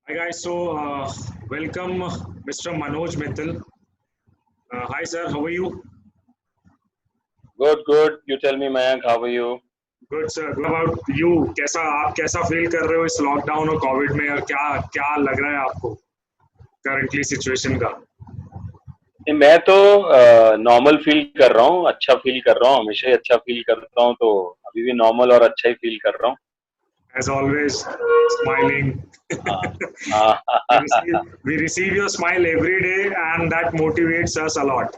Hi guys, welcome Mr. Manoj Mittal. Hi sir, how are you? Good, good. You tell me, Mayank, how are you? Good sir. Good about you? आप कैसा feel कर रहे हो इस lockdown और Covid में और क्या क्या लग रहा है आपको करंटली सिचुएशन का? मैं तो नॉर्मल फील कर रहा हूँ, अच्छा फील कर रहा हूँ, हमेशा ही अच्छा फील करता हूँ, तो अभी भी नॉर्मल और अच्छा ही फील कर रहा हूँ। As always, smiling. हाँ, we हाँ, receive we receive your smile every day, and that motivates us a lot.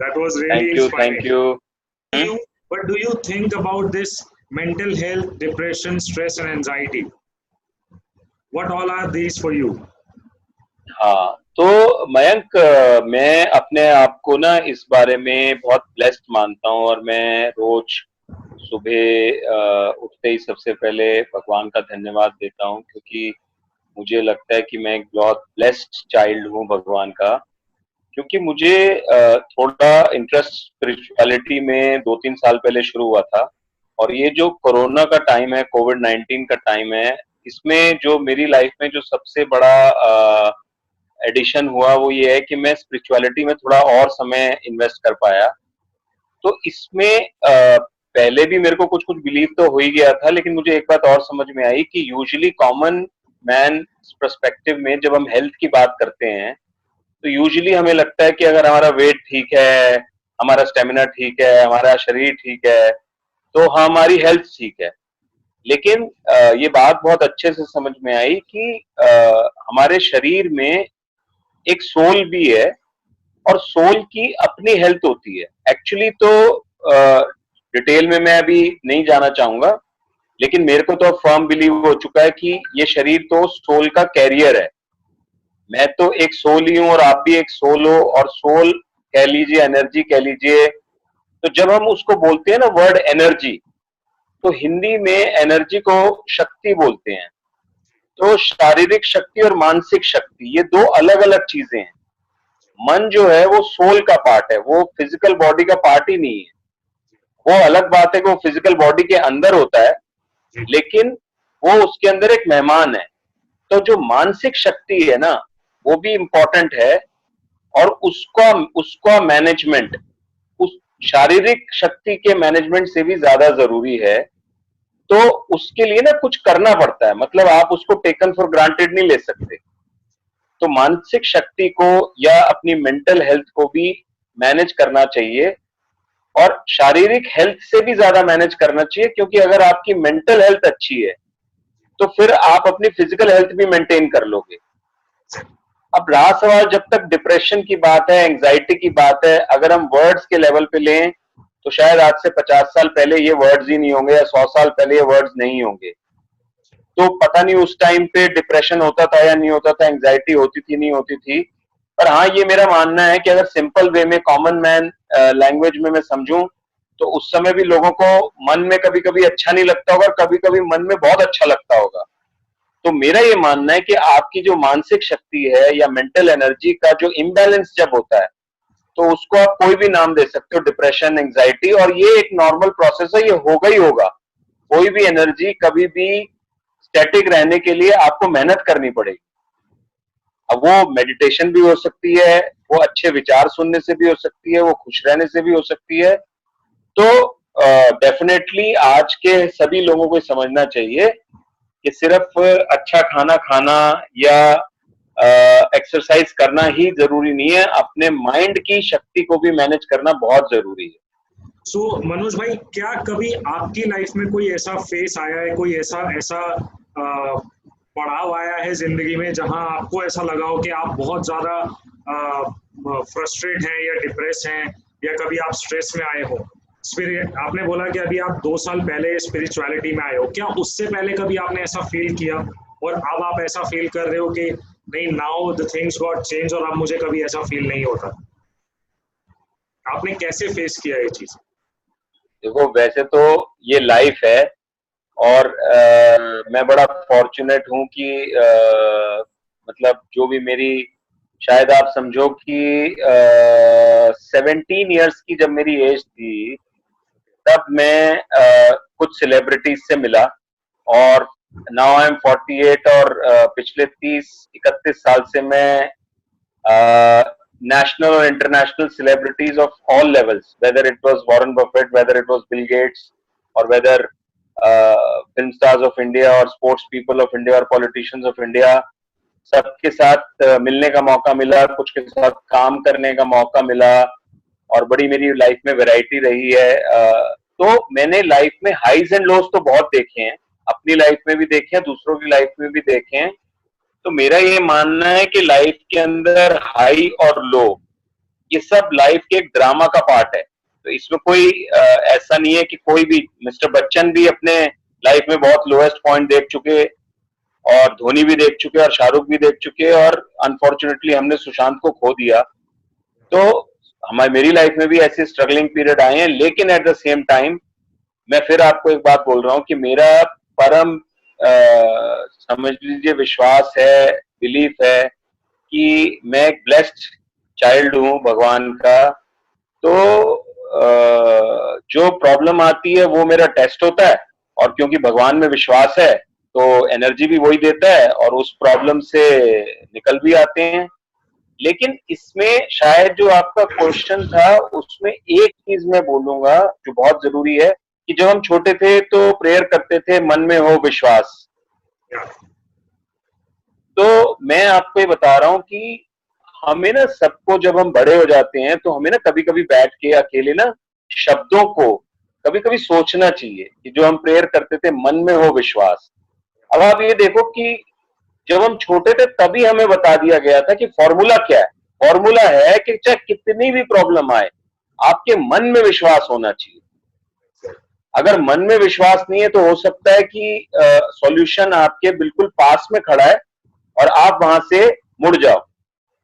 That was really thank you, inspiring. Thank you. You, what do you think about this mental health, depression, stress, and anxiety? What all are these for you? हाँ, तो मयंक, मैं अपने आप को ना इस बारे में बहुत ब्लेस्ड मानता हूँ और मैं रोज सुबह उठते ही सबसे पहले भगवान का धन्यवाद देता हूँ, क्योंकि मुझे लगता है कि मैं एक बहुत ब्लेस्ड चाइल्ड हूँ भगवान का। क्योंकि मुझे थोड़ा इंटरेस्ट स्पिरिचुअलिटी में 2-3 साल पहले शुरू हुआ था, और ये जो कोरोना का टाइम है, कोविड-19 का टाइम है, इसमें जो मेरी लाइफ में जो सबसे बड़ा एडिशन हुआ वो ये है कि मैं स्पिरिचुअलिटी में थोड़ा और समय इन्वेस्ट कर पाया। तो इसमें पहले भी मेरे को कुछ-कुछ बिलीव तो हो ही गया था, लेकिन मुझे एक बात और समझ में आई कि यूजुअली कॉमन मैन पर्सपेक्टिव में जब हम हेल्थ की बात करते हैं, तो यूजुअली हमें लगता है कि अगर हमारा वेट ठीक है, हमारा स्टेमिना ठीक है, हमारा शरीर ठीक है, तो हमारी हेल्थ ठीक है। लेकिन ये बात बहुत अच्छे से समझ में आई कि हमारे शरीर में एक सोल भी है, और सोल की अपनी हेल्थ होती है। एक्चुअली तो डिटेल में मैं अभी नहीं जाना चाहूंगा, लेकिन मेरे को तो फर्म बिलीव हो चुका है कि ये शरीर तो सोल का कैरियर है। मैं तो एक सोल ही हूं और आप भी एक सोल हो, और सोल कह लीजिए, एनर्जी कह लीजिए। तो जब हम उसको बोलते हैं ना वर्ड एनर्जी, तो हिंदी में एनर्जी को शक्ति बोलते हैं। तो शारीरिक शक्ति और मानसिक शक्ति, ये दो अलग अलग चीजें हैं। मन जो है वो सोल का पार्ट है, वो फिजिकल बॉडी का पार्ट ही नहीं है। वो अलग बात है कि वो फिजिकल बॉडी के अंदर होता है, लेकिन वो उसके अंदर एक मेहमान है। तो जो मानसिक शक्ति है ना, वो भी इम्पोर्टेंट है, और उसका उसका मैनेजमेंट उस शारीरिक शक्ति के मैनेजमेंट से भी ज्यादा जरूरी है। तो उसके लिए ना कुछ करना पड़ता है, मतलब आप उसको टेकन फॉर ग्रांटेड नहीं ले सकते। तो मानसिक शक्ति को या अपनी मेंटल हेल्थ को भी मैनेज करना चाहिए, और शारीरिक हेल्थ से भी ज्यादा मैनेज करना चाहिए, क्योंकि अगर आपकी मेंटल हेल्थ अच्छी है तो फिर आप अपनी फिजिकल हेल्थ भी मेंटेन कर लोगे। अब रहा सवाल, जब तक डिप्रेशन की बात है, एंजाइटी की बात है, अगर हम वर्ड्स के लेवल पे लें, तो शायद आज से 50 साल पहले ये वर्ड्स ही नहीं होंगे, या 100 साल पहले ये वर्ड्स नहीं होंगे। तो पता नहीं उस टाइम पे डिप्रेशन होता था या नहीं होता था, एंजाइटी होती थी नहीं होती थी। पर हाँ, ये मेरा मानना है कि अगर सिंपल वे में कॉमन मैन लैंग्वेज में मैं समझूं, तो उस समय भी लोगों को मन में कभी कभी अच्छा नहीं लगता होगा, कभी कभी मन में बहुत अच्छा लगता होगा। तो मेरा ये मानना है कि आपकी जो मानसिक शक्ति है या मेंटल एनर्जी का जो इम्बैलेंस जब होता है, तो उसको आप कोई भी नाम दे सकते हो, डिप्रेशन, एंजाइटी, और ये एक नॉर्मल प्रोसेस है, ये होगा ही होगा। कोई भी एनर्जी कभी भी स्टैटिक रहने के लिए आपको मेहनत करनी पड़ेगी। अब वो मेडिटेशन भी हो सकती है, वो अच्छे विचार सुनने से भी हो सकती है, वो खुश रहने से भी हो सकती है। तो डेफिनेटली आज के सभी लोगों को समझना चाहिए कि सिर्फ अच्छा खाना खाना या एक्सरसाइज करना ही जरूरी नहीं है, अपने माइंड की शक्ति को भी मैनेज करना बहुत जरूरी है। सो मनोज भाई, क्या कभी आपकी लाइफ में कोई ऐसा फेस आया है, कोई ऐसा ऐसा पड़ाव आया है जिंदगी में जहां आपको ऐसा लगा हो कि आप बहुत ज्यादा फ्रस्ट्रेट हैं या डिप्रेस हैं, या कभी आप स्ट्रेस में आए हो? स्पिरिट, आपने बोला कि अभी आप 2 साल पहले स्पिरिचुअलिटी में आए हो, क्या उससे पहले कभी आपने ऐसा फील किया और अब आप ऐसा फील कर रहे हो कि नहीं, now the things got change और अब मुझे कभी ऐसा फील नहीं होता? आपने कैसे फेस किया ये चीज? देखो, वैसे तो ये लाइफ है, और मैं बड़ा फॉर्चुनेट हूं कि मतलब जो भी मेरी, शायद आप समझो कि 17 ईयर्स की जब मेरी एज थी, तब मैं कुछ सेलिब्रिटीज से मिला, और नाउ आई एम 48 और पिछले 30-31 साल से मैं national or international celebrities of all levels, whether it was Warren Buffett, whether it was Bill Gates, or whether film stars of India or sports people of India or politicians of India, सबके साथ मिलने का मौका मिला, कुछ के साथ काम करने का मौका मिला और बड़ी मेरी लाइफ में वैरायटी रही है। तो मैंने लाइफ में हाइज एंड लोज तो बहुत देखे हैं, अपनी लाइफ में भी देखे हैं, दूसरों की लाइफ में भी देखे हैं। तो मेरा ये मानना है कि लाइफ के अंदर हाई और लो ये सब लाइफ के एक ड्रामा का पार्ट है। तो इसमें कोई ऐसा नहीं है कि कोई भी, मिस्टर बच्चन भी अपने लाइफ में बहुत लोएस्ट पॉइंट देख चुके और धोनी भी देख चुके और शाहरुख भी देख चुके और अनफॉर्चुनेटली हमने सुशांत को खो दिया। तो हमारी मेरी लाइफ में भी ऐसे स्ट्रगलिंग पीरियड आए हैं, लेकिन एट द सेम टाइम मैं फिर आपको एक बात बोल रहा हूँ कि मेरा परम समझ लीजिए विश्वास है, बिलीफ है कि मैं एक ब्लेस्ड चाइल्ड हूँ भगवान का। तो जो प्रॉब्लम आती है वो मेरा टेस्ट होता है और क्योंकि भगवान में विश्वास है तो एनर्जी भी वही देता है और उस प्रॉब्लम से निकल भी आते हैं। लेकिन इसमें शायद जो आपका क्वेश्चन था उसमें एक चीज मैं बोलूंगा जो बहुत जरूरी है कि जब हम छोटे थे तो प्रेयर करते थे मन में हो विश्वास। तो मैं आपको ये बता रहा हूं कि हमें ना सबको जब हम बड़े हो जाते हैं तो हमें ना कभी कभी बैठ के अकेले ना शब्दों को कभी कभी सोचना चाहिए कि जो हम प्रेयर करते थे मन में हो विश्वास। अब आप ये देखो कि जब हम छोटे थे तभी हमें बता दिया गया था कि फॉर्मूला क्या है। फॉर्मूला है कि चाहे कितनी भी प्रॉब्लम आए आपके मन में विश्वास होना चाहिए। अगर मन में विश्वास नहीं है तो हो सकता है कि सॉल्यूशन आपके बिल्कुल पास में खड़ा है और आप वहां से मुड़ जाओ।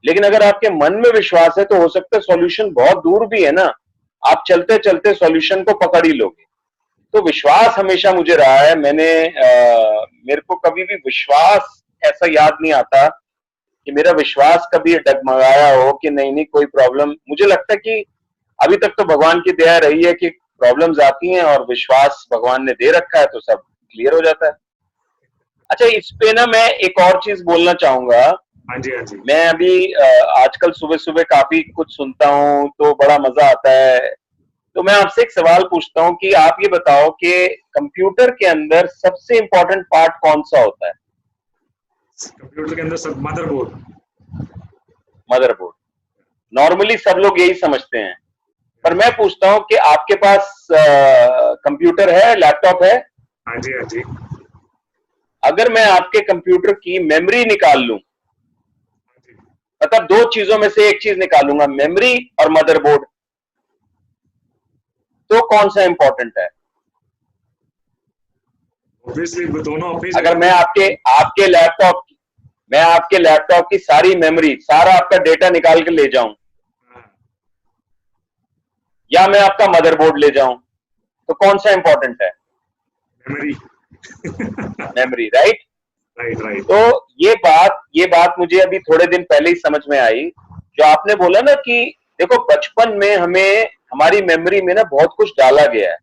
लेकिन अगर आपके मन में विश्वास है तो हो सकता है सॉल्यूशन बहुत दूर भी है ना, आप चलते चलते सॉल्यूशन को पकड़ ही लोगे। तो विश्वास हमेशा मुझे रहा है। मेरे को कभी भी विश्वास ऐसा याद नहीं आता कि मेरा विश्वास कभी डगमगाया हो कि नहीं नहीं कोई प्रॉब्लम। मुझे लगता है कि अभी तक तो भगवान की दया रही है कि प्रॉब्लम्स आती हैं और विश्वास भगवान ने दे रखा है तो सब क्लियर हो जाता है। अच्छा, इस पे ना मैं एक और चीज बोलना चाहूंगा। हाँ जी, हाँ जी। मैं अभी आजकल सुबह सुबह काफी कुछ सुनता हूँ तो बड़ा मजा आता है। तो मैं आपसे एक सवाल पूछता हूँ कि आप ये बताओ कि कंप्यूटर के अंदर सबसे इंपॉर्टेंट पार्ट कौन सा होता है? कंप्यूटर के अंदर सब मदरबोर्ड। मदरबोर्ड। नॉर्मली सब लोग यही समझते हैं, पर मैं पूछता हूँ कि आपके पास कंप्यूटर है, लैपटॉप है? हाँ जी, हाँ जी। अगर मैं आपके कंप्यूटर की मेमोरी निकाल लूं, मतलब दो चीजों में से एक चीज निकालूंगा, मेमोरी और मदरबोर्ड, तो कौन सा इंपॉर्टेंट है? ऑब्वियसली दोनों अपनी अगर मैं आपके लैपटॉप की सारी मेमोरी, सारा आपका डेटा निकाल के ले जाऊं या मैं आपका मदरबोर्ड ले जाऊं, तो कौन सा इंपॉर्टेंट है? Memory. Memory, right? Right, right. तो ये बात मुझे अभी थोड़े दिन पहले ही समझ में आई। जो आपने बोला ना कि देखो बचपन में हमें हमारी मेमोरी में ना बहुत कुछ डाला गया है।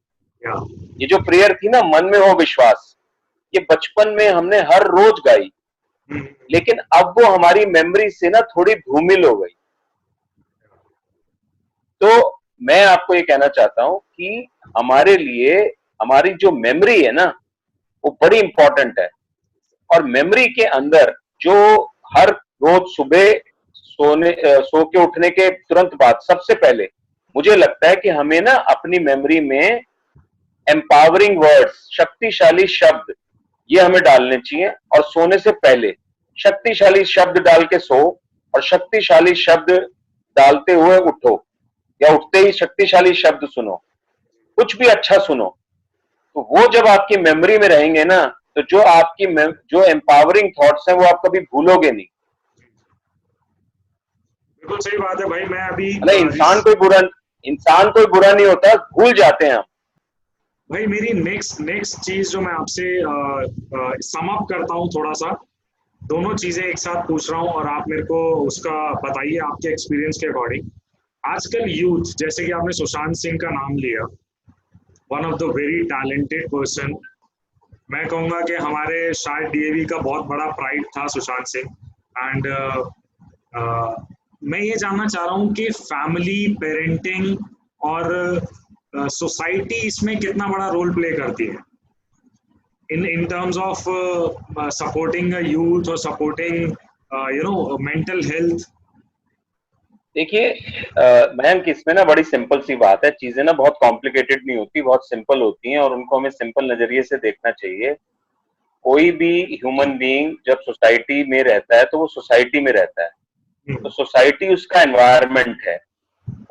ये जो प्रेयर थी ना मन में हो विश्वास, ये बचपन में हमने हर रोज गाई, लेकिन अब वो हमारी मेमोरी से ना थोड़ी धूमिल हो गई। तो मैं आपको ये कहना चाहता हूं कि हमारे लिए हमारी जो मेमोरी है ना वो बड़ी इंपॉर्टेंट है। और मेमोरी के अंदर जो हर रोज सुबह सो के उठने के तुरंत बाद सबसे पहले मुझे लगता है कि हमें ना अपनी मेमोरी में एम्पावरिंग वर्ड्स, शक्तिशाली शब्द, ये हमें डालने चाहिए। और सोने से पहले शक्तिशाली शब्द डाल के सो और शक्तिशाली शब्द डालते हुए उठो या उठते ही शक्तिशाली शब्द सुनो, कुछ भी अच्छा सुनो। तो वो जब आपकी मेमोरी में रहेंगे ना तो जो एम्पावरिंग थॉट्स हैं वो आप कभी भूलोगे नहीं। बिल्कुल सही बात है भाई। मैं अभी इंसान कोई बुरा नहीं होता, भूल जाते हैं हम। भाई मेरी नेक्स्ट चीज जो मैं आपसे सम अप करता हूँ थोड़ा सा, दोनों चीजें एक साथ पूछ रहा हूँ और आप मेरे को उसका बताइए आपके एक्सपीरियंस के अकॉर्डिंग। आजकल यूथ, जैसे कि आपने सुशांत सिंह का नाम लिया, one of the very talented person, मैं कहूँगा कि हमारे शायद डीएवी का बहुत बड़ा प्राइड था सुशांत सिंह। एंड मैं ये जानना चाह रहा हूँ कि फैमिली पेरेंटिंग और सोसाइटी इसमें कितना बड़ा रोल प्ले करती है in terms of supporting a youth or supporting mental health. देखिए मयंक, इसमें ना बड़ी सिंपल सी बात है, चीजें ना बहुत कॉम्प्लिकेटेड नहीं होती, बहुत सिंपल होती हैं और उनको हमें सिंपल नजरिए से देखना चाहिए। कोई भी ह्यूमन बीइंग जब सोसाइटी में रहता है तो वो सोसाइटी में रहता है, तो सोसाइटी उसका एनवायरनमेंट है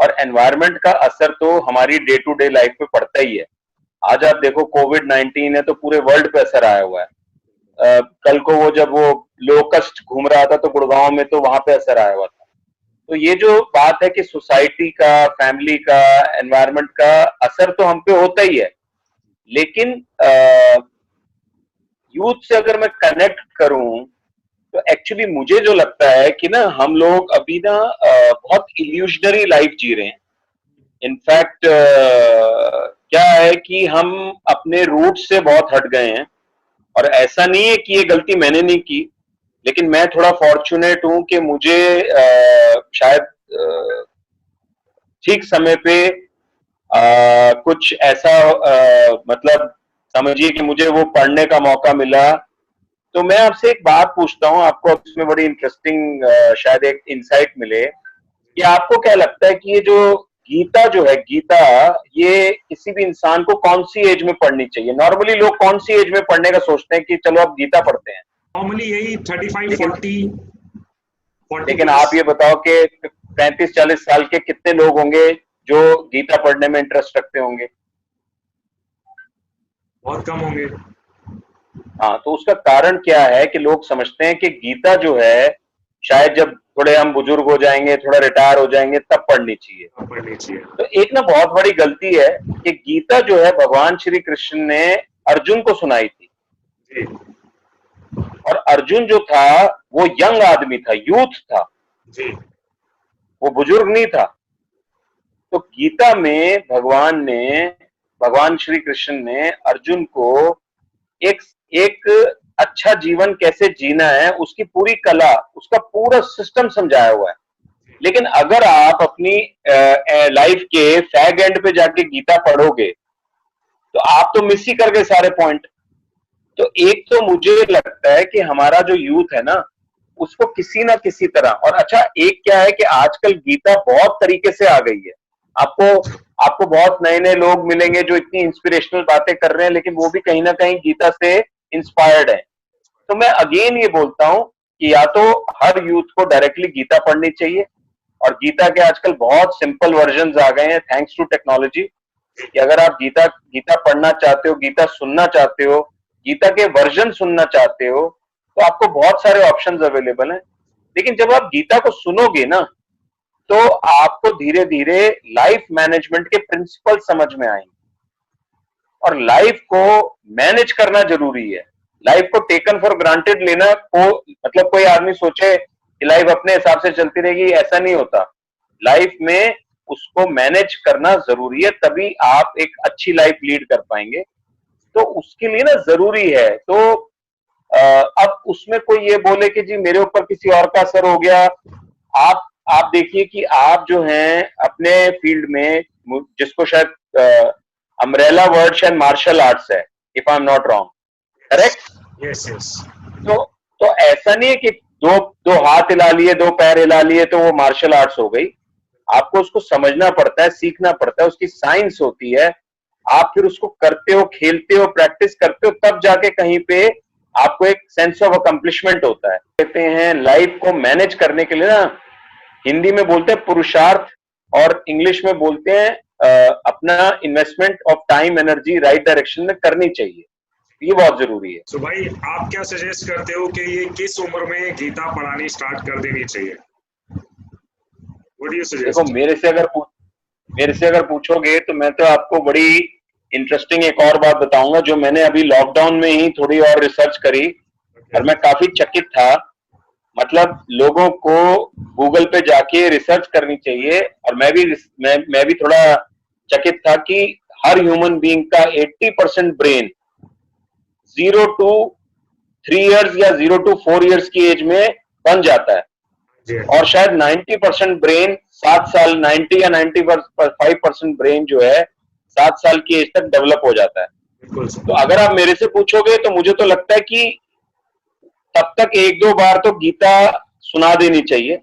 और एनवायरनमेंट का असर तो हमारी डे टू डे लाइफ पे पड़ता ही है। आज आप देखो कोविड-19 है तो पूरे वर्ल्ड पे असर आया हुआ है। कल को वो जब वो लोकस्ट घूम रहा था तो गुड़गांव में तो वहां पे असर आया हुआ था। तो ये जो बात है कि सोसाइटी का, फैमिली का, एनवायरनमेंट का असर तो हम पे होता ही है, लेकिन यूथ से अगर मैं कनेक्ट करूं तो एक्चुअली मुझे जो लगता है कि ना हम लोग अभी ना बहुत इल्यूशनरी लाइफ जी रहे हैं। इनफैक्ट क्या है कि हम अपने रूट से बहुत हट गए हैं और ऐसा नहीं है कि ये गलती मैंने नहीं की, लेकिन मैं थोड़ा फॉर्चुनेट हूं कि मुझे शायद ठीक समय पे कुछ ऐसा मतलब समझिए कि मुझे वो पढ़ने का मौका मिला। तो मैं आपसे एक बात पूछता हूं, आपको इसमें बड़ी इंटरेस्टिंग शायद एक इंसाइट मिले कि आपको क्या लगता है कि ये जो गीता जो है, गीता, ये किसी भी इंसान को कौन सी एज में पढ़नी चाहिए? नॉर्मली लोग कौन सी एज में पढ़ने का सोचते हैं कि चलो अब गीता पढ़ते हैं? नॉर्मली यही 35-40 लेकिन प्लस। आप ये बताओ कि 35-40 साल के कितने लोग होंगे जो गीता पढ़ने में इंटरेस्ट रखते होंगे? बहुत कम होंगे। हाँ, तो उसका कारण क्या है कि लोग समझते हैं कि गीता जो है शायद जब थोड़े हम बुजुर्ग हो जाएंगे, थोड़ा रिटायर हो जाएंगे तब पढ़नी चाहिए। तो एक ना बहुत बड़ी गलती है कि गीता जो है भगवान श्री कृष्ण ने अर्जुन को सुनाई थी जी। और अर्जुन जो था वो यंग आदमी था, यूथ था जी। वो बुजुर्ग नहीं था। तो गीता में भगवान श्री कृष्ण ने अर्जुन को एक एक अच्छा जीवन कैसे जीना है उसकी पूरी कला, उसका पूरा सिस्टम समझाया हुआ है। लेकिन अगर आप अपनी लाइफ के फैग एंड पे जाके गीता पढ़ोगे तो आप तो मिस ही कर गए सारे पॉइंट। तो एक तो मुझे लगता है कि हमारा जो यूथ है ना उसको किसी ना किसी तरह, और अच्छा एक क्या है कि आजकल गीता बहुत तरीके से आ गई है। आपको आपको बहुत नए नए लोग मिलेंगे जो इतनी इंस्पिरेशनल बातें कर रहे हैं, लेकिन वो भी कहीं ना कहीं गीता से इंस्पायर्ड है। तो मैं अगेन ये बोलता हूं कि या तो हर यूथ को डायरेक्टली गीता पढ़नी चाहिए, और गीता के आजकल बहुत सिंपल वर्जन आ गए हैं थैंक्स टू टेक्नोलॉजी, कि अगर आप गीता गीता पढ़ना चाहते हो, गीता सुनना चाहते हो, गीता के वर्जन सुनना चाहते हो, तो आपको बहुत सारे ऑप्शंस अवेलेबल हैं। लेकिन जब आप गीता को सुनोगे ना तो आपको धीरे धीरे लाइफ मैनेजमेंट के प्रिंसिपल समझ में आएंगे, और लाइफ को मैनेज करना जरूरी है। लाइफ को टेकन फॉर ग्रांटेड लेना को मतलब कोई आदमी सोचे कि लाइफ अपने हिसाब से चलती रहेगी, ऐसा नहीं होता। लाइफ में उसको मैनेज करना जरूरी है, तभी आप एक अच्छी लाइफ लीड कर पाएंगे। तो उसके लिए ना जरूरी है। तो अब उसमें कोई ये बोले कि जी मेरे ऊपर किसी और का असर हो गया, आप देखिए कि आप जो हैं अपने फील्ड में, जिसको शायद अम्ब्रेला वर्ड शायद मार्शल आर्ट्स है, if I am not wrong, correct? Yes yes. तो ऐसा नहीं है कि दो दो हाथ हिला लिए, दो पैर हिला लिए तो वो मार्शल आर्ट्स हो गई। आपको उसको समझना पड़ता है, सीखना पड़ता है, उसकी साइंस होती है। आप फिर उसको करते हो, खेलते हो, प्रैक्टिस करते हो, तब जाके कहीं पे आपको एक सेंस ऑफ अकम्प्लिशमेंट होता है। कहते हैं लाइफ को मैनेज करने के लिए ना, हिंदी में बोलते हैं पुरुषार्थ, और इंग्लिश में बोलते हैं अपना investment of time energy right direction में करनी चाहिए। ये बहुत जरूरी है। तो भाई आप क्या सजेस्ट करते हो कि ये किस उम्र में गीता पढ़ानी स्टार्ट कर देनी चाहिए? What do you suggest? देखो मेरे से अगर पूछोगे तो मैं तो आपको बड़ी इंटरेस्टिंग एक और बात बताऊंगा जो मैंने अभी लॉकडाउन में ही थोड़ी और रिसर्च करी, और मैं काफी चकित था। मतलब लोगों को गूगल पे जाके रिसर्च करनी चाहिए, और मैं भी थोड़ा चकित था कि हर ह्यूमन बीइंग का 80% ब्रेन 0 to 3 years या 0 to 4 years की एज में बन जाता है। और शायद 90% ब्रेन 7 साल, 90 या 95% ब्रेन जो है 7 साल की एज तक डेवलप हो जाता है। तो अगर आप मेरे से पूछोगे तो मुझे तो लगता है कि तब तक 1-2 बार तो गीता सुना देनी चाहिए,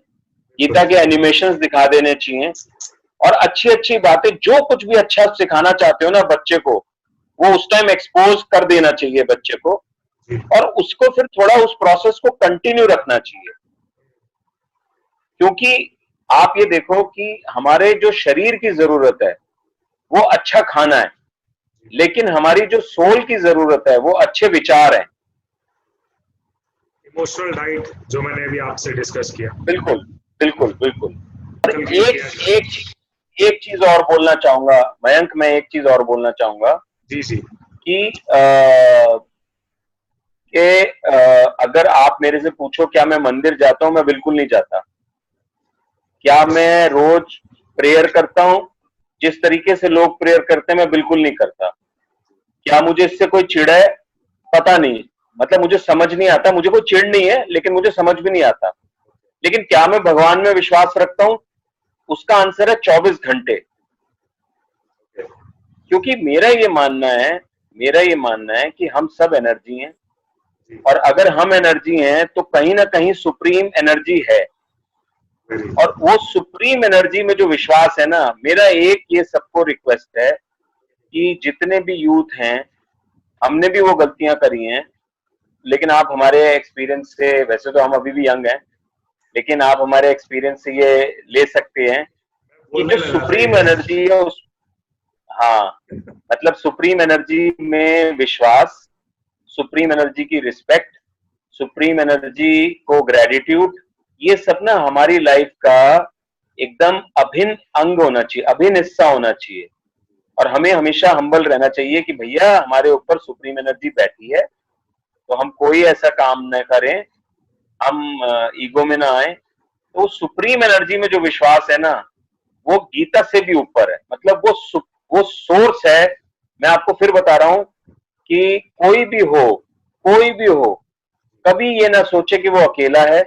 गीता के एनिमेशंस दिखा देने चाहिए, और अच्छी अच्छी बातें, जो कुछ भी अच्छा सिखाना चाहते हो ना बच्चे को, वो उस टाइम एक्सपोज कर देना चाहिए बच्चे को, और उसको फिर थोड़ा उस प्रोसेस को कंटिन्यू रखना चाहिए। क्योंकि आप ये देखो कि हमारे जो शरीर की जरूरत है वो अच्छा खाना है, लेकिन हमारी जो सोल की जरूरत है वो अच्छे विचार हैं, इमोशनल डाइट, जो मैंने अभी आपसे डिस्कस किया। बिल्कुल बिल्कुल बिल्कुल। और एक चीज और बोलना चाहूंगा मयंक, मैं एक चीज और बोलना चाहूंगा जी जी, कि अगर आप मेरे से पूछो क्या मैं मंदिर जाता हूं, मैं बिल्कुल नहीं जाता। क्या मैं रोज प्रेयर करता हूं? जिस तरीके से लोग प्रेयर करते हैं मैं बिल्कुल नहीं करता। क्या मुझे इससे कोई चिढ़ है? पता नहीं, मतलब मुझे समझ नहीं आता। मुझे कोई चिढ़ नहीं है, लेकिन मुझे समझ भी नहीं आता। लेकिन क्या मैं भगवान में विश्वास रखता हूं? उसका आंसर है 24 घंटे। क्योंकि मेरा ये मानना है कि हम सब एनर्जी हैं, और अगर हम एनर्जी हैं तो कहीं ना कहीं सुप्रीम एनर्जी है, और वो सुप्रीम एनर्जी में जो विश्वास है ना, मेरा एक ये सबको रिक्वेस्ट है कि जितने भी यूथ हैं, हमने भी वो गलतियां करी हैं, लेकिन आप हमारे एक्सपीरियंस से, वैसे तो हम अभी भी यंग हैं, लेकिन आप हमारे एक्सपीरियंस से ये ले सकते हैं कि जो सुप्रीम एनर्जी है उस, हाँ, मतलब सुप्रीम एनर्जी में विश्वास, सुप्रीम एनर्जी की रिस्पेक्ट, सुप्रीम एनर्जी को ग्रेटिट्यूड, ये सब ना हमारी लाइफ का एकदम अभिन्न अंग होना चाहिए, अभिन्न हिस्सा होना चाहिए। और हमें हमेशा हम्बल रहना चाहिए कि भैया हमारे ऊपर सुप्रीम एनर्जी बैठी है, तो हम कोई ऐसा काम न करें, हम ईगो में ना आए। तो सुप्रीम एनर्जी में जो विश्वास है ना, वो गीता से भी ऊपर है। मतलब वो सोर्स है। मैं आपको फिर बता रहा हूं कि कोई भी हो, कभी ये ना सोचे कि वो अकेला है।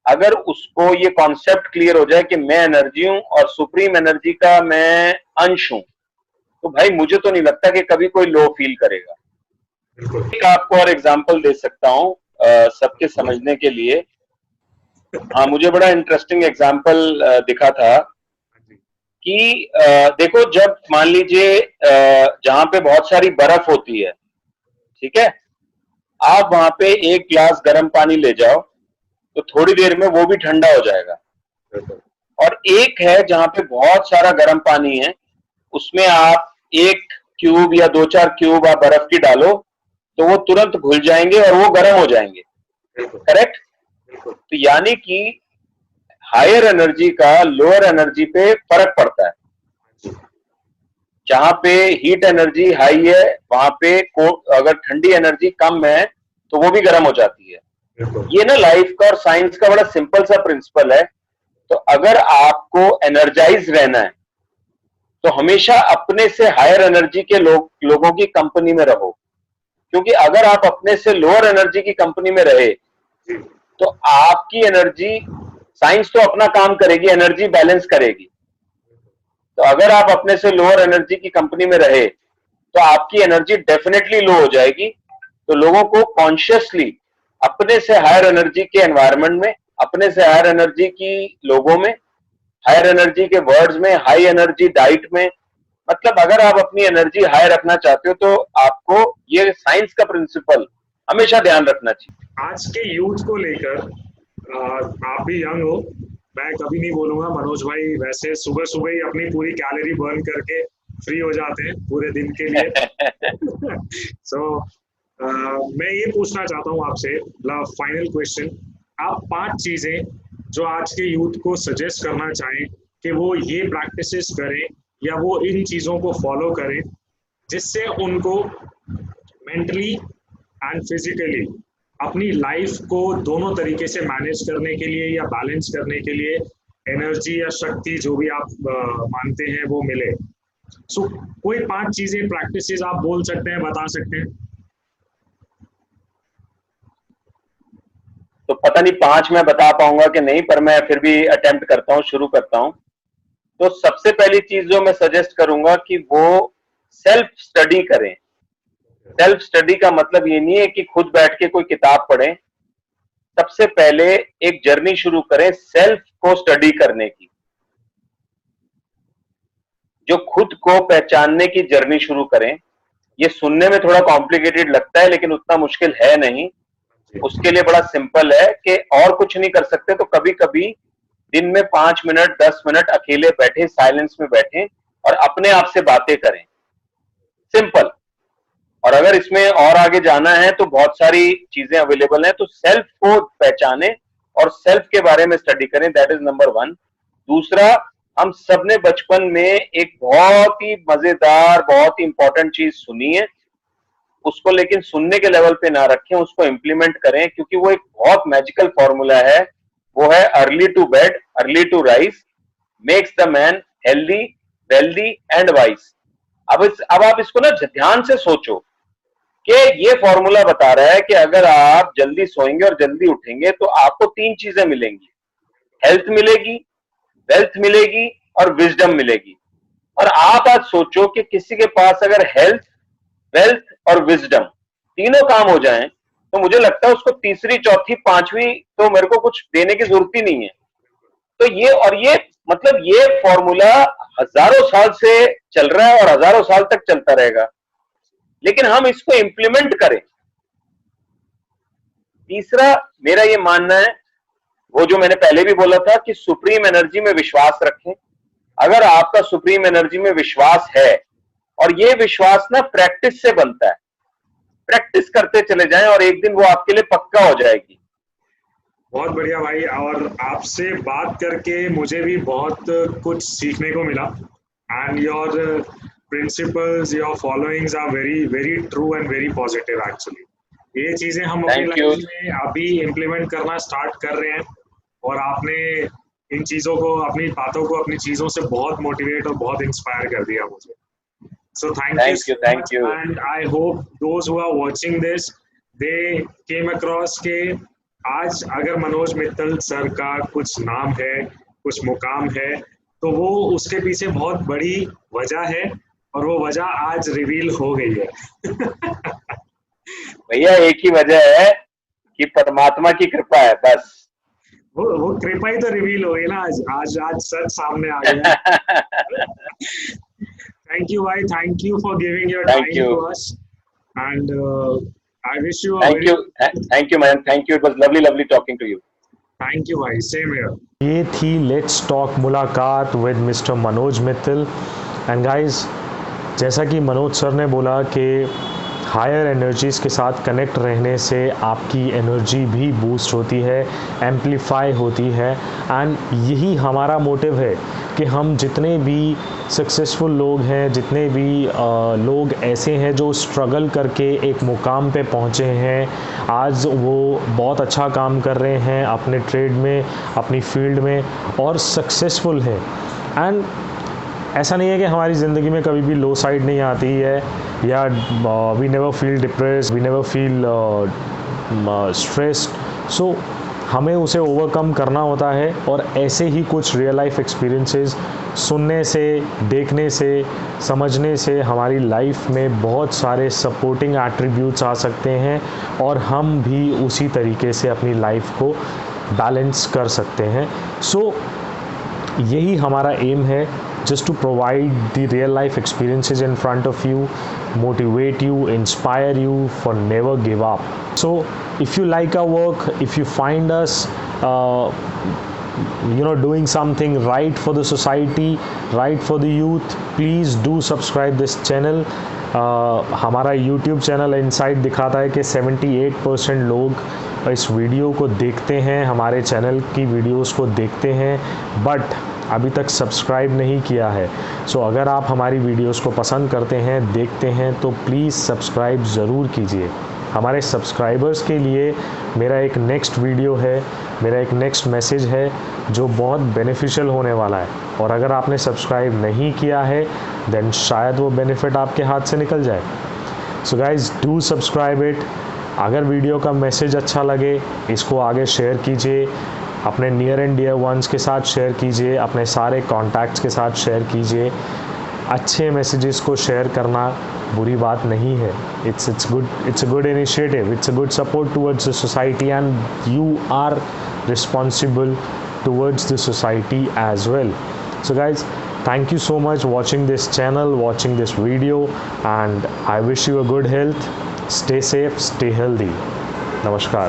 अगर उसको ये कॉन्सेप्ट क्लियर हो जाए कि मैं एनर्जी हूं और सुप्रीम एनर्जी का मैं अंश हूं, तो भाई मुझे तो नहीं लगता कि कभी कोई लो फील करेगा। एक आपको और एग्जांपल दे सकता हूं सबके समझने के लिए। हाँ, मुझे बड़ा इंटरेस्टिंग एग्जांपल दिखा था कि देखो, जब मान लीजिए जहां पे बहुत सारी बर्फ होती है, ठीक है, आप वहां पे एक गिलास गर्म पानी ले जाओ तो थोड़ी देर में वो भी ठंडा हो जाएगा। और एक है जहां पे बहुत सारा गर्म पानी है, उसमें आप 1 क्यूब या 2-4 क्यूब आप बर्फ की डालो तो वो तुरंत घुल जाएंगे और वो गर्म हो जाएंगे। करेक्ट? तो यानी कि हायर एनर्जी का लोअर एनर्जी पे फर्क पड़ता है। जहां पे हीट एनर्जी हाई है, वहां पे अगर ठंडी एनर्जी कम है तो वो भी गर्म हो जाती है। ये ना लाइफ का और साइंस का बड़ा सिंपल सा प्रिंसिपल है। तो अगर आपको एनर्जाइज रहना है तो हमेशा अपने से हायर एनर्जी के लोगों की कंपनी में रहो। क्योंकि अगर आप अपने से लोअर एनर्जी की कंपनी में रहे तो आपकी एनर्जी, साइंस तो अपना काम करेगी, एनर्जी बैलेंस करेगी। तो अगर आप अपने से लोअर एनर्जी की कंपनी में रहे तो आपकी एनर्जी डेफिनेटली लो हो जाएगी। तो लोगों को कॉन्शियसली अपने से हायर एनर्जी के एनवायरनमेंट में, अपने से हायर एनर्जी की लोगों में, हायर एनर्जी के वर्ड्स में, हाई एनर्जी डाइट में, मतलब अगर आप अपनी एनर्जी हाई रखना चाहते हो तो आपको ये साइंस का प्रिंसिपल हमेशा ध्यान रखना चाहिए। आज के यूथ को लेकर, आप भी यंग हो, मैं कभी नहीं बोलूंगा, मनोज भाई वैसे सुबह सुबह ही अपनी पूरी कैलोरी बर्न करके फ्री हो जाते हैं पूरे दिन के लिए। सो मैं ये पूछना चाहता हूँ आपसे, फाइनल क्वेश्चन, आप 5 चीजें जो आज के यूथ को सजेस्ट करना चाहें कि वो ये प्रैक्टिसेस करें या वो इन चीजों को फॉलो करें जिससे उनको मेंटली एंड फिजिकली अपनी लाइफ को दोनों तरीके से मैनेज करने के लिए या बैलेंस करने के लिए एनर्जी या शक्ति, जो भी आप मानते हैं, वो मिले। सो कोई 5 चीजें, प्रैक्टिसेस आप बोल सकते हैं, बता सकते हैं? तो पता नहीं 5 मैं बता पाऊंगा कि नहीं, पर मैं फिर भी अटेम्प्ट करता हूँ, शुरू करता हूँ। तो सबसे पहली चीज जो मैं सजेस्ट करूंगा कि वो सेल्फ स्टडी करें। सेल्फ स्टडी का मतलब ये नहीं है कि खुद बैठ के कोई किताब पढ़ें। सबसे पहले एक जर्नी शुरू करें सेल्फ को स्टडी करने की, जो खुद को पहचानने की जर्नी शुरू करें। ये सुनने में थोड़ा कॉम्प्लिकेटेड लगता है, लेकिन उतना मुश्किल है नहीं। उसके लिए बड़ा सिंपल है कि और कुछ नहीं कर सकते तो कभी कभी दिन में 5 मिनट 10 मिनट अकेले बैठे, साइलेंस में बैठे और अपने आप से बातें करें। सिंपल। और अगर इसमें और आगे जाना है तो बहुत सारी चीजें अवेलेबल हैं। तो सेल्फ को पहचाने और सेल्फ के बारे में स्टडी करें, दैट इज नंबर 1। दूसरा, हम सबने बचपन में एक बहुत ही मजेदार, बहुत ही इंपॉर्टेंट चीज सुनी है, उसको लेकिन सुनने के लेवल पे ना रखें, उसको इंप्लीमेंट करें, क्योंकि वो एक बहुत मैजिकल फॉर्मूला है। वो है early to bed early to rise makes the man healthy wealthy and wise. अब आप इसको ना ध्यान से सोचो कि ये फॉर्मूला बता रहा है कि अगर आप जल्दी सोएंगे और जल्दी उठेंगे तो आपको 3 चीजें मिलेंगी, हेल्थ मिलेगी, वेल्थ मिलेगी और विजडम मिलेगी। और आप आज सोचो कि किसी के पास अगर हेल्थ, वेल्थ और विजडम तीनों काम हो जाएं तो मुझे लगता है उसको तीसरी, चौथी, पांचवी तो मेरे को कुछ देने की जरूरत ही नहीं है। तो ये मतलब ये फॉर्मूला हजारों साल से चल रहा है और हजारों साल तक चलता रहेगा, लेकिन हम इसको इंप्लीमेंट करें। तीसरा, मेरा ये मानना है, वो जो मैंने पहले भी बोला था कि सुप्रीम एनर्जी में विश्वास रखें। अगर आपका सुप्रीम एनर्जी में विश्वास है, और ये विश्वास ना प्रैक्टिस से बनता है, प्रैक्टिस करते चले जाएं और एक दिन वो आपके लिए पक्का हो जाएगी। बहुत बढ़िया भाई, और आपसे बात करके मुझे भी बहुत कुछ सीखने को मिला। And your principles, your followings are very very true and very positive actually. ये चीजें हम अपनी लाइफ में अभी इम्प्लीमेंट करना स्टार्ट कर रहे हैं, और आपने इन चीजों को, अपनी बातों को, अपनी चीजों से बहुत मोटिवेट और बहुत इंस्पायर कर दिया मुझे। So thank you so much, and I hope those who are watching this, they came across के आज अगर मनोज मित्तल सर का कुछ नाम है, कुछ मुकाम है, तो वो उसके पीछे बहुत बड़ी वजह है, और वो वजह आज रिवील हो गई है। भैया एक ही वजह है कि परमात्मा की कृपा है, बस। वो कृपा ही तो रिवील हो गई ना आज सच सामने आ गया। Thank you, bhai. Thank you for giving your time to us, and I wish you a thank you, man. Thank you. It was lovely talking to you. Thank you, bhai. Same here. ये थी let's talk मुलाकात with mister Manoj Mittal. And guys, जैसा कि Manoj sir ने बोला कि higher energies के साथ कनेक्ट रहने से आपकी एनर्जी भी बूस्ट होती है, एम्पलीफाई होती है। एंड यही हमारा मोटिव है कि हम जितने भी सक्सेसफुल लोग हैं, जितने भी लोग ऐसे हैं जो स्ट्रगल करके एक मुकाम पे पहुँचे हैं, आज वो बहुत अच्छा काम कर रहे हैं अपने ट्रेड में, अपनी फील्ड में, और सक्सेसफुल है। एंड ऐसा नहीं है कि हमारी ज़िंदगी में कभी भी लो साइड नहीं आती है, या we never feel depressed, we never feel stressed. So हमें उसे ओवरकम करना होता है, और ऐसे ही कुछ रियल लाइफ एक्सपीरियंसेस सुनने से, देखने से, समझने से हमारी लाइफ में बहुत सारे सपोर्टिंग एट्रीब्यूट्स आ सकते हैं, और हम भी उसी तरीके से अपनी लाइफ को बैलेंस कर सकते हैं। सो यही हमारा एम है, just to provide the real life experiences in front of you, motivate you, inspire you for never give up. So if you like our work, if you find us doing something right for the society, right for the youth, please do subscribe this channel. हमारा YouTube channel insight दिखाता है कि 78% लोग इस video को देखते हैं, हमारे चैनल की वीडियोस को देखते हैं, बट अभी तक सब्सक्राइब नहीं किया है। सो अगर आप हमारी वीडियोस को पसंद करते हैं, देखते हैं, तो प्लीज़ सब्सक्राइब ज़रूर कीजिए। हमारे सब्सक्राइबर्स के लिए मेरा एक नेक्स्ट वीडियो है, मेरा एक नेक्स्ट मैसेज है जो बहुत बेनिफिशियल होने वाला है, और अगर आपने सब्सक्राइब नहीं किया है देन शायद वो बेनिफिट आपके हाथ से निकल जाए। So guys, do subscribe it, अगर वीडियो का मैसेज अच्छा लगे इसको आगे शेयर कीजिए, अपने नियर एंड डियर वंस के साथ शेयर कीजिए, अपने सारे कॉन्टैक्ट्स के साथ शेयर कीजिए। अच्छे मैसेजेस को शेयर करना बुरी बात नहीं है। It's a good initiative, it's a good support towards the society and you are responsible towards the society as well. So guys, thank you so much watching this channel, watching this video, and I wish you a good health. Stay safe, stay healthy. Namaskar.